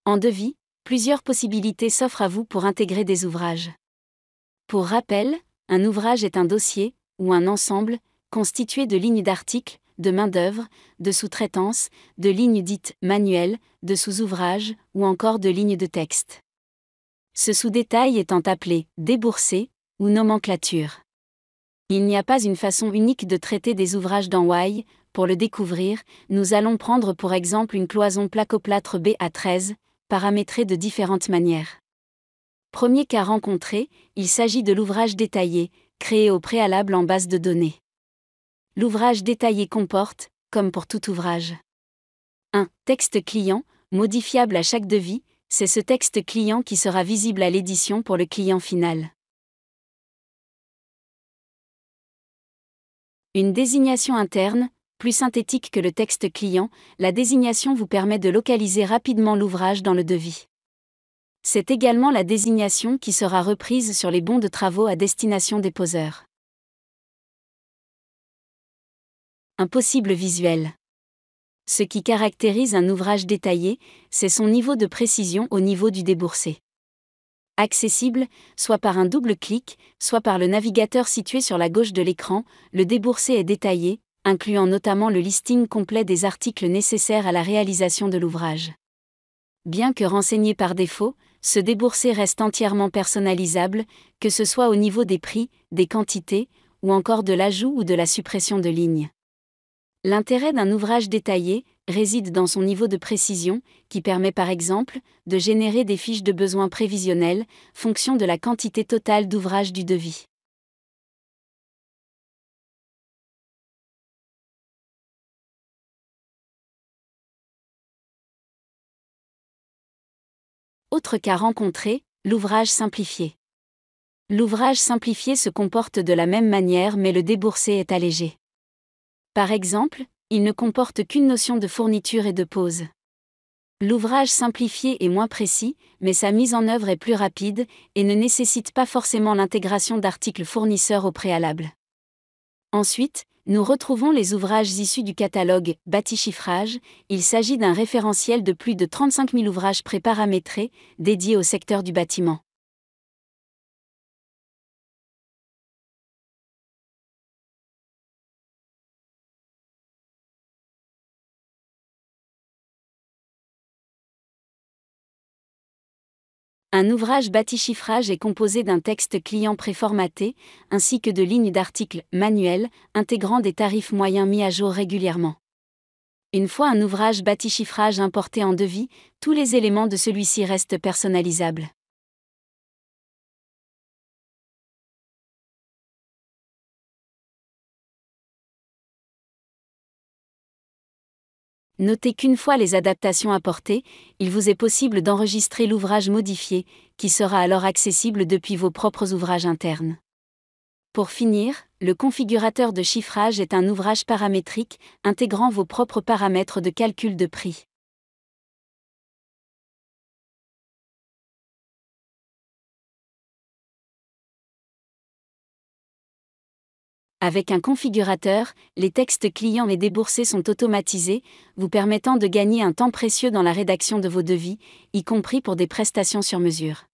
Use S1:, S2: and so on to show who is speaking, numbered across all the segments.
S1: En devis, plusieurs possibilités s'offrent à vous pour intégrer des ouvrages. Pour rappel, un ouvrage est un dossier, ou un ensemble, constitué de lignes d'articles, de main-d'œuvre, de sous-traitance, de lignes dites manuelles, de sous-ouvrages, ou encore de lignes de texte. Ce sous-détail étant appelé déboursé ou nomenclature. Il n'y a pas une façon unique de traiter des ouvrages dans Why. Pour le découvrir, nous allons prendre pour exemple une cloison placoplâtre BA13, paramétrée de différentes manières. Premier cas rencontré, il s'agit de l'ouvrage détaillé, créé au préalable en base de données. L'ouvrage détaillé comporte, comme pour tout ouvrage, un texte client, modifiable à chaque devis. C'est ce texte client qui sera visible à l'édition pour le client final. Une désignation interne, plus synthétique que le texte client, la désignation vous permet de localiser rapidement l'ouvrage dans le devis. C'est également la désignation qui sera reprise sur les bons de travaux à destination déposeur. Un possible visuel. Ce qui caractérise un ouvrage détaillé, c'est son niveau de précision au niveau du déboursé. Accessible, soit par un double clic, soit par le navigateur situé sur la gauche de l'écran, le déboursé est détaillé, incluant notamment le listing complet des articles nécessaires à la réalisation de l'ouvrage. Bien que renseigné par défaut, ce déboursé reste entièrement personnalisable, que ce soit au niveau des prix, des quantités, ou encore de l'ajout ou de la suppression de lignes. L'intérêt d'un ouvrage détaillé réside dans son niveau de précision, qui permet par exemple de générer des fiches de besoins prévisionnelles, fonction de la quantité totale d'ouvrages du devis. Autre cas rencontré, l'ouvrage simplifié. L'ouvrage simplifié se comporte de la même manière mais le déboursé est allégé. Par exemple, il ne comporte qu'une notion de fourniture et de pose. L'ouvrage simplifié est moins précis, mais sa mise en œuvre est plus rapide, et ne nécessite pas forcément l'intégration d'articles fournisseurs au préalable. Ensuite, nous retrouvons les ouvrages issus du catalogue Bâti-Chiffrage. Il s'agit d'un référentiel de plus de 35 000 ouvrages préparamétrés, dédiés au secteur du bâtiment. Un ouvrage Bâti-Chiffrage est composé d'un texte client préformaté, ainsi que de lignes d'articles manuels, intégrant des tarifs moyens mis à jour régulièrement. Une fois un ouvrage Bâti-Chiffrage importé en devis, tous les éléments de celui-ci restent personnalisables. Notez qu'une fois les adaptations apportées, il vous est possible d'enregistrer l'ouvrage modifié, qui sera alors accessible depuis vos propres ouvrages internes. Pour finir, le configurateur de chiffrage est un ouvrage paramétrique, intégrant vos propres paramètres de calcul de prix. Avec un configurateur, les textes clients et déboursés sont automatisés, vous permettant de gagner un temps précieux dans la rédaction de vos devis, y compris pour des prestations sur mesure.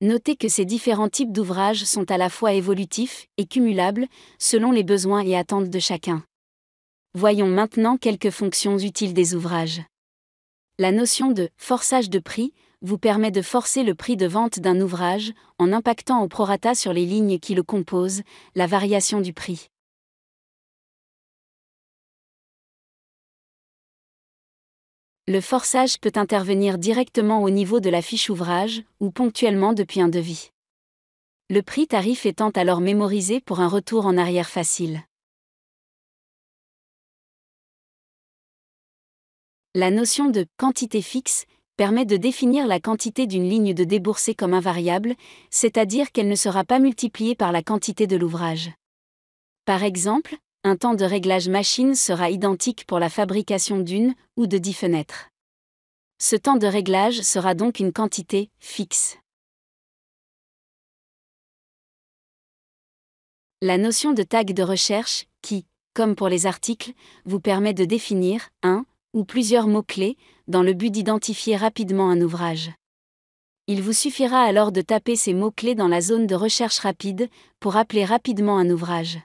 S1: Notez que ces différents types d'ouvrages sont à la fois évolutifs et cumulables, selon les besoins et attentes de chacun. Voyons maintenant quelques fonctions utiles des ouvrages. La notion de forçage de prix vous permet de forcer le prix de vente d'un ouvrage en impactant au prorata sur les lignes qui le composent, la variation du prix. Le forçage peut intervenir directement au niveau de la fiche ouvrage ou ponctuellement depuis un devis. Le prix tarif étant alors mémorisé pour un retour en arrière facile. La notion de quantité fixe permet de définir la quantité d'une ligne de déboursé comme invariable, c'est-à-dire qu'elle ne sera pas multipliée par la quantité de l'ouvrage. Par exemple, un temps de réglage machine sera identique pour la fabrication d'une ou de 10 fenêtres. Ce temps de réglage sera donc une quantité fixe. La notion de tag de recherche, qui, comme pour les articles, vous permet de définir un ou plusieurs mots-clés, dans le but d'identifier rapidement un ouvrage. Il vous suffira alors de taper ces mots-clés dans la zone de recherche rapide, pour appeler rapidement un ouvrage.